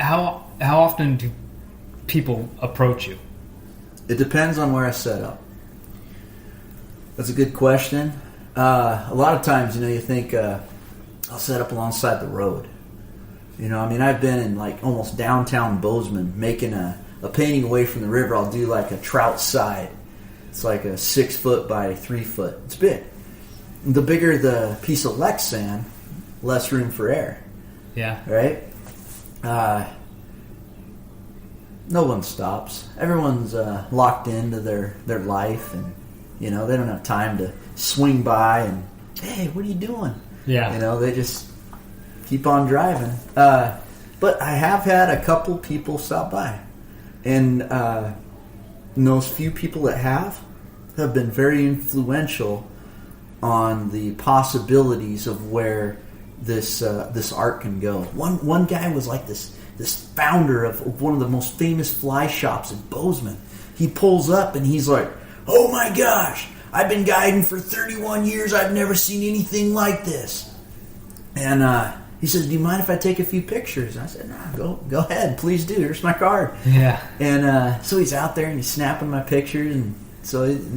how often do people approach you? It depends on where I set up. That's a good question. A lot of times, you think I'll set up alongside the road. I've been in like almost downtown Bozeman making a painting away from the river. I'll do like a trout side. It's like a 6 foot by 3 foot. It's big. The bigger the piece of Lex sand, less room for air. Yeah. Right? No one stops. Everyone's locked into their life, and they don't have time to swing by and, hey, what are you doing? Yeah. They just keep on driving. But I have had a couple people stop by, and those few people that have been very influential on the possibilities of where this art can go. One guy was like this founder of one of the most famous fly shops in Bozeman. He pulls up and he's like, "Oh my gosh, I've been guiding for 31 years. I've never seen anything like this." And he says, "Do you mind if I take a few pictures?" And I said, "No, go ahead, please do. Here's my card." Yeah. And so he's out there and he's snapping my pictures, and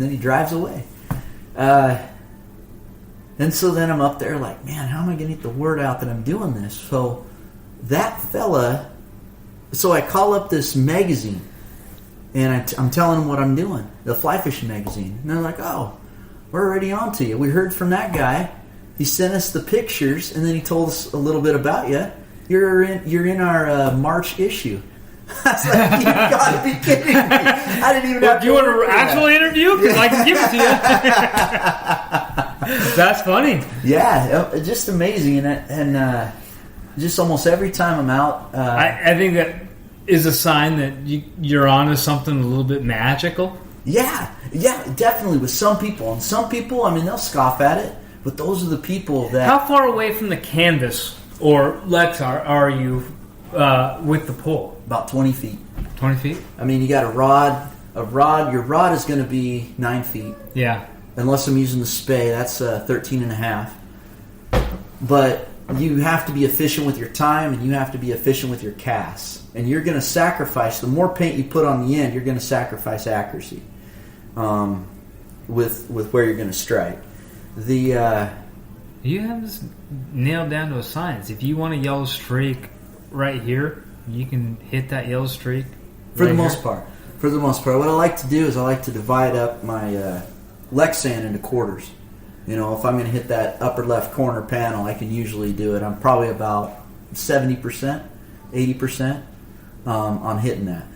then he drives away. And so then I'm up there like, man, how am I going to get the word out that I'm doing this? So that fella, so I call up this magazine, and I'm telling them what I'm doing, the fly fishing magazine. And they're like, "Oh, we're already on to you. We heard from that guy. He sent us the pictures, and then he told us a little bit about you. You're in our March issue." I was like, "You got to be kidding me! I didn't even have to." Do you want an actual interview? Because I can give it to you. That's funny. Yeah, just amazing, and just almost every time I'm out, I think that is a sign that you're on to something a little bit magical. Yeah, definitely. With some people, and some people, they'll scoff at it, but those are the people that. How far away from the canvas or Lex are you with the pole? About 20 feet. 20 feet? You got a rod. Your rod is going to be 9 feet. Yeah. Unless I'm using the spay, that's 13 and a half. But you have to be efficient with your time, and you have to be efficient with your casts. And you're going to sacrifice, the more paint you put on the end, you're going to sacrifice accuracy with where you're going to strike. You have this nailed down to a science. If you want a yellow streak right here, you can hit that yellow streak. For the most part. What I like to do is I like to divide up my Lex sand into quarters. If I'm going to hit that upper left corner panel, I can usually do it. I'm probably about 70%, 80% on hitting that.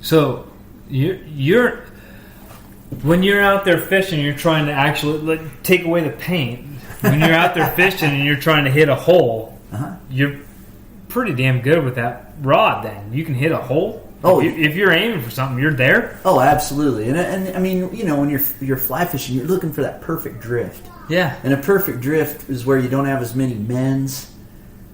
So you're when you're out there fishing, you're trying to actually take away the paint. When you're out there fishing and you're trying to hit a hole, you're pretty damn good with that rod. Then you can hit a hole. Oh, if you're aiming for something, you're there. Oh, absolutely. And when you're fly fishing, you're looking for that perfect drift. Yeah. And a perfect drift is where you don't have as many mends.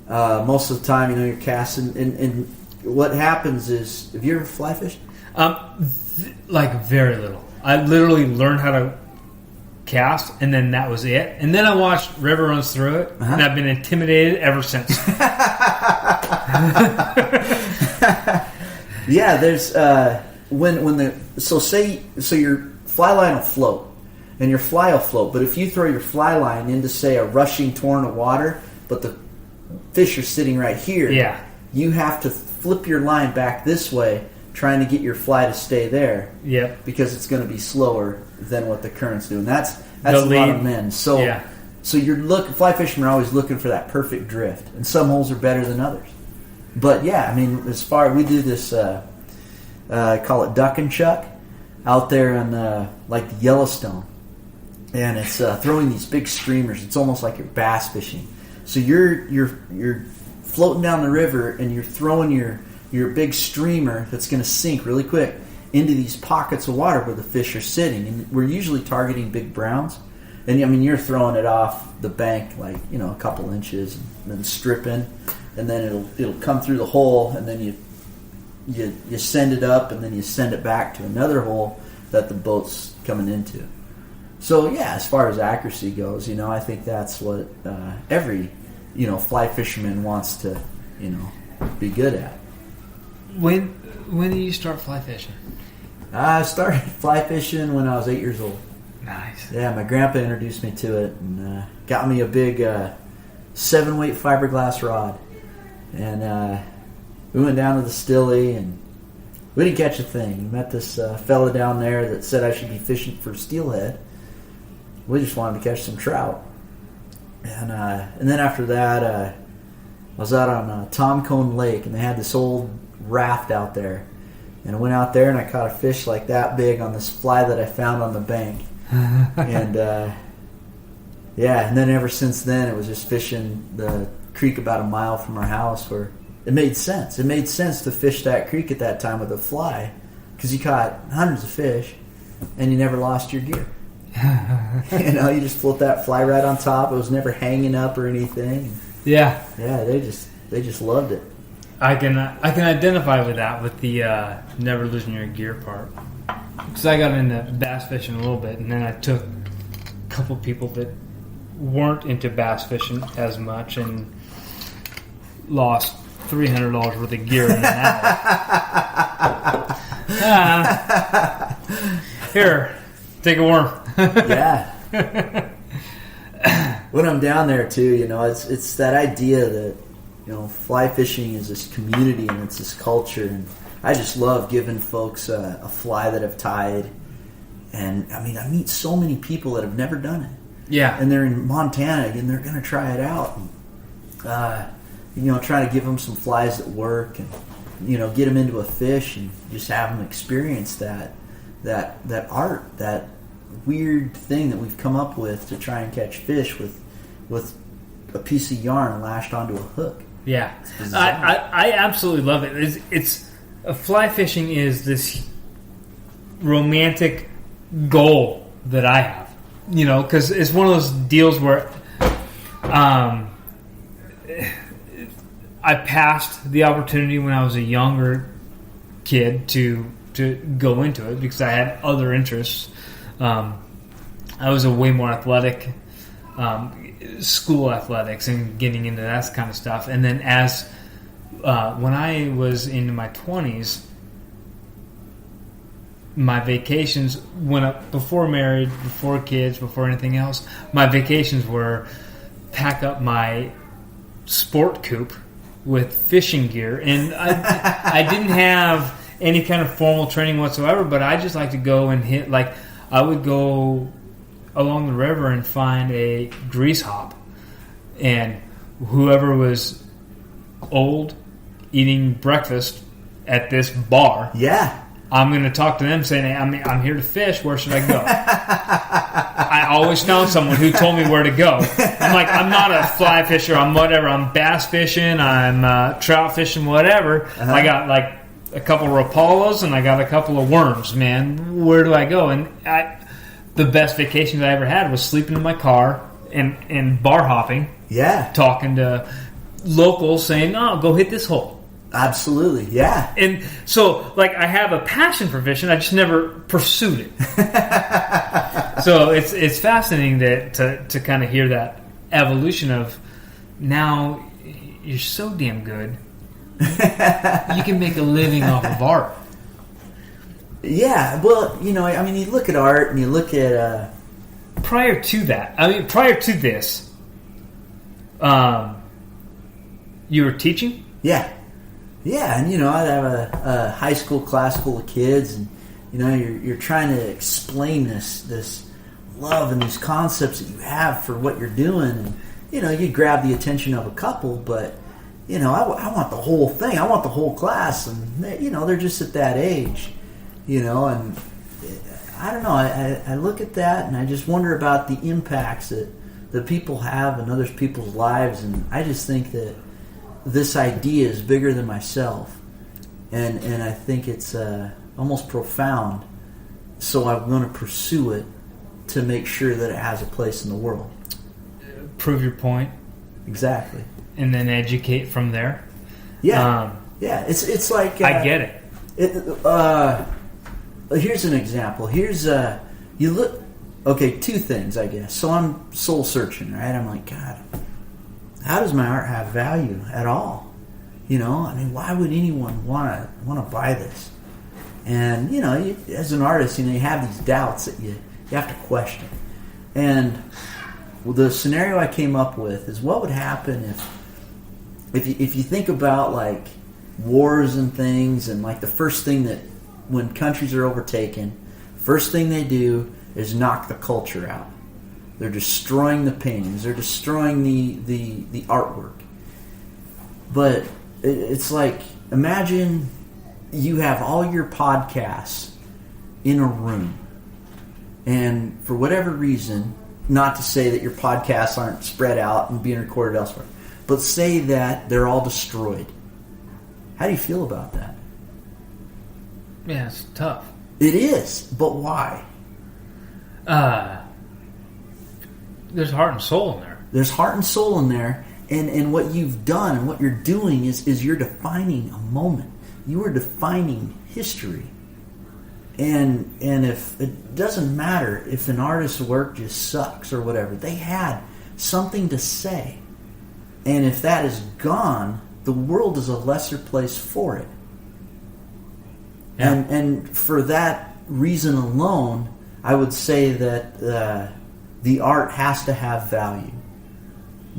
Most of the time, you're casting. And what happens is, have you ever fly fished? Very little. I literally learned how to cast, and then that was it. And then I watched River Runs Through It, and I've been intimidated ever since. Yeah, there's so your fly line will float and your fly will float, but if you throw your fly line into, say, a rushing torrent of water, but the fish are sitting right here, you have to flip your line back this way, trying to get your fly to stay there. Yep. Because it's going to be slower than what the current's doing. That's a lot of men. So you're fly fishermen are always looking for that perfect drift, and some holes are better than others. But we do this, call it duck and chuck, out there on the Yellowstone, and it's throwing these big streamers. It's almost like you're bass fishing. So you're floating down the river, and you're throwing your big streamer that's going to sink really quick into these pockets of water where the fish are sitting, and we're usually targeting big browns. And you're throwing it off the bank a couple inches, and then stripping. And then it'll come through the hole, and then you send it up, and then you send it back to another hole that the boat's coming into. So as far as accuracy goes, I think that's what every fly fisherman wants to be good at. When did you start fly fishing? I started fly fishing when I was 8 years old. Nice. Yeah, my grandpa introduced me to it and got me a big 7-weight fiberglass rod. And we went down to the Stilly and we didn't catch a thing. We met this fella down there that said I should be fishing for steelhead. We just wanted to catch some trout. And then after that, I was out on Tom Cone Lake, and they had this old raft out there. And I went out there, and I caught a fish like that big on this fly that I found on the bank. And, and then ever since then, it was just fishing the creek about a mile from our house where it made sense. It made sense to fish that creek at that time with a fly because you caught hundreds of fish, and you never lost your gear. You just float that fly right on top. It was never hanging up or anything. Yeah. Yeah, they just loved it. I can identify with that, with the never losing your gear part. Because I got into bass fishing a little bit, and then I took a couple people that weren't into bass fishing as much and lost $300 worth of gear in an hour. Here, take a worm. Yeah. When I'm down there too, it's that idea that fly fishing is this community and it's this culture, and I just love giving folks a fly that I've tied. And I mean, I meet so many people that have never done it. Yeah. And they're in Montana and they're going to try it out. And, trying to give them some flies that work and get them into a fish and just have them experience that art, that weird thing that we've come up with to try and catch fish with a piece of yarn lashed onto a hook. Yeah, I absolutely love it. It's fly fishing is this romantic goal that I have, because it's one of those deals where I passed the opportunity when I was a younger kid to go into it because I had other interests. I was a way more athletic, school athletics and getting into that kind of stuff. And then as when I was in my 20s, my vacations went up before married, before kids, before anything else. My vacations were pack up my sport coupe with fishing gear, and I didn't have any kind of formal training whatsoever, but I just like to go and hit, like I would go along the river and find a grease hop, and whoever was old eating breakfast at this bar, I'm going to talk to them saying, hey, I'm here to fish. Where should I go? I always found someone who told me where to go. I'm like, I'm not a fly fisher. I'm whatever. I'm bass fishing. I'm trout fishing, whatever. I got like a couple of rapalas and I got a couple of worms, man. Where do I go? And the best vacations I ever had was sleeping in my car and bar hopping. Yeah. Talking to locals saying, no, go hit this hole. Absolutely, yeah. And so, like, I have a passion for fishing. I just never pursued it. So it's fascinating to kind of hear that evolution of now you're so damn good, you can make a living off of art. Yeah, well, you look at art and you look at... Prior to this, you were teaching? Yeah. Yeah, and I'd have a high school class full of kids, and you're trying to explain this love and these concepts that you have for what you're doing, and you grab the attention of a couple, but I want the whole thing. I want the whole class, and they're just at that age, and I don't know. I look at that and I just wonder about the impacts that people have in other people's lives, and I just think that this idea is bigger than myself, and I think it's almost profound. So I'm going to pursue it to make sure that it has a place in the world. Prove your point. Exactly. And then educate from there. Yeah. It's like I get it. Here's an example. Here's you look. Okay, two things, I guess. So I'm soul searching, right? I'm like, God, how does my art have value at all? I mean, why would anyone want to buy this? And as an artist, you have these doubts that you have to question. And the scenario I came up with is, what would happen if you think about like wars and things, and like the first thing that when countries are overtaken, first thing they do is knock the culture out. They're destroying the paintings. They're destroying the artwork. But it's like, imagine you have all your podcasts in a room, and for whatever reason, not to say that your podcasts aren't spread out and being recorded elsewhere, but say that they're all destroyed. How do you feel about that? Yeah, it's tough. It is, but why? There's heart and soul in there. There's heart and soul in there, and what you've done and what you're doing is you're defining a moment. You are defining history. And if it doesn't matter if an artist's work just sucks or whatever, they had something to say. And if that is gone, the world is a lesser place for it. Yeah. And for that reason alone, I would say that the art has to have value.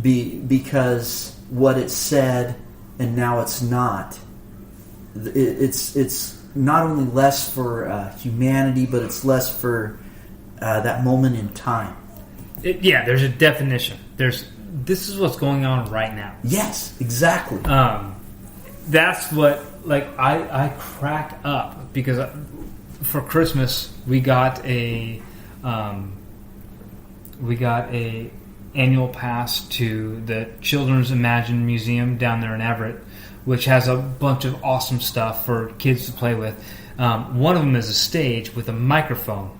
Because what it said and now it's not. It's not only less for humanity, but it's less for that moment in time. There's a definition. This is what's going on right now. Yes, exactly. That's what, like, I crack up because for Christmas we got a annual pass to the Children's Imagine Museum down there in Everett, which has a bunch of awesome stuff for kids to play with. One of them is a stage with a microphone.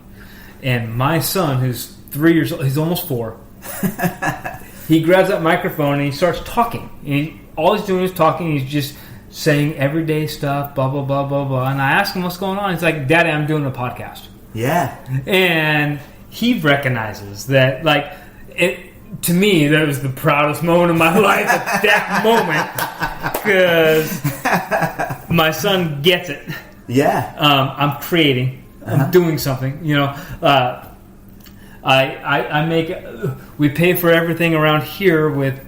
And my son, who's 3 years old, he's almost 4, he grabs that microphone and he starts talking. All he's doing is talking. He's just saying everyday stuff, blah, blah, blah, blah, blah. And I ask him what's going on. He's like, Daddy, I'm doing a podcast. Yeah. And he recognizes that, like, to me, that was the proudest moment of my life at that moment, because my son gets it. Yeah. I'm creating. I'm doing something. I make. We pay for everything around here with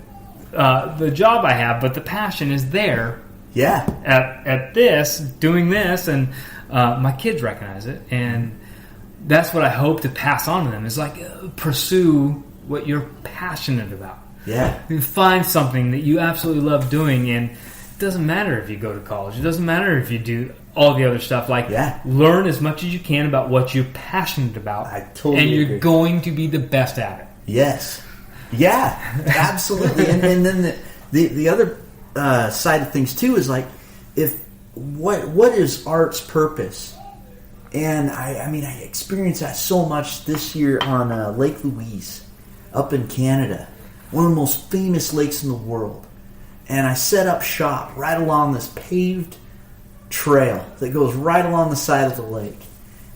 the job I have, but the passion is there. Yeah. At this, doing this, and my kids recognize it, and that's what I hope to pass on to them. Is like pursue what you're passionate about. Yeah. You find something that you absolutely love doing, and it doesn't matter if you go to college. It doesn't matter if you do all the other stuff. Like, learn as much as you can about what you're passionate about. I totally and you're agree. Going to be the best at it. Yes. Yeah, absolutely. and then the other side of things too is like, what is art's purpose? And I mean, I experienced that so much this year on Lake Louise up in Canada, one of the most famous lakes in the world. And I set up shop right along this paved trail that goes right along the side of the lake.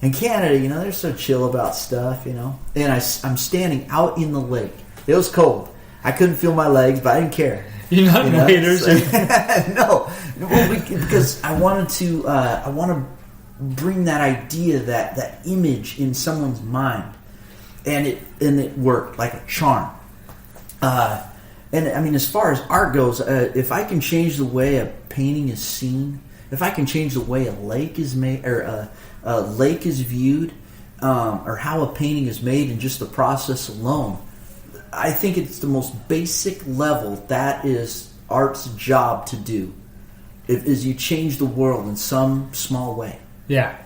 In Canada, they're so chill about stuff, And I'm standing out in the lake. It was cold. I couldn't feel my legs, but I didn't care. You're not waders. No, because I want to bring that idea, that image in someone's mind, and it worked like a charm. And I mean, as far as art goes, if I can change the way a painting is seen, if I can change the way a lake is made, or a lake is viewed, or how a painting is made, in just the process alone, I think it's the most basic level. That is art's job to do. Is you change the world in some small way. Yeah.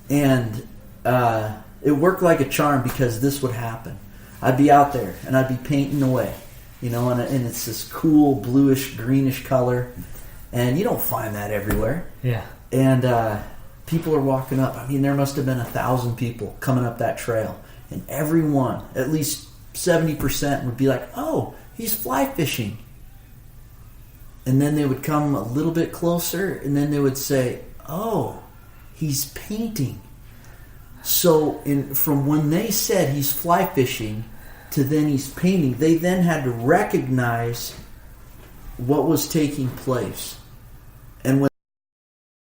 And it worked like a charm, because this would happen. I'd be out there and I'd be painting away, and it's this cool bluish greenish color, and you don't find that everywhere. Yeah. And people are walking up. I mean, there must have been 1,000 people coming up that trail, and everyone, at least 70%, would be like, "Oh, he's fly fishing." And then they would come a little bit closer, and then they would say, "Oh, he's painting." So from when they said he's fly fishing to then he's painting, they then had to recognize what was taking place. And when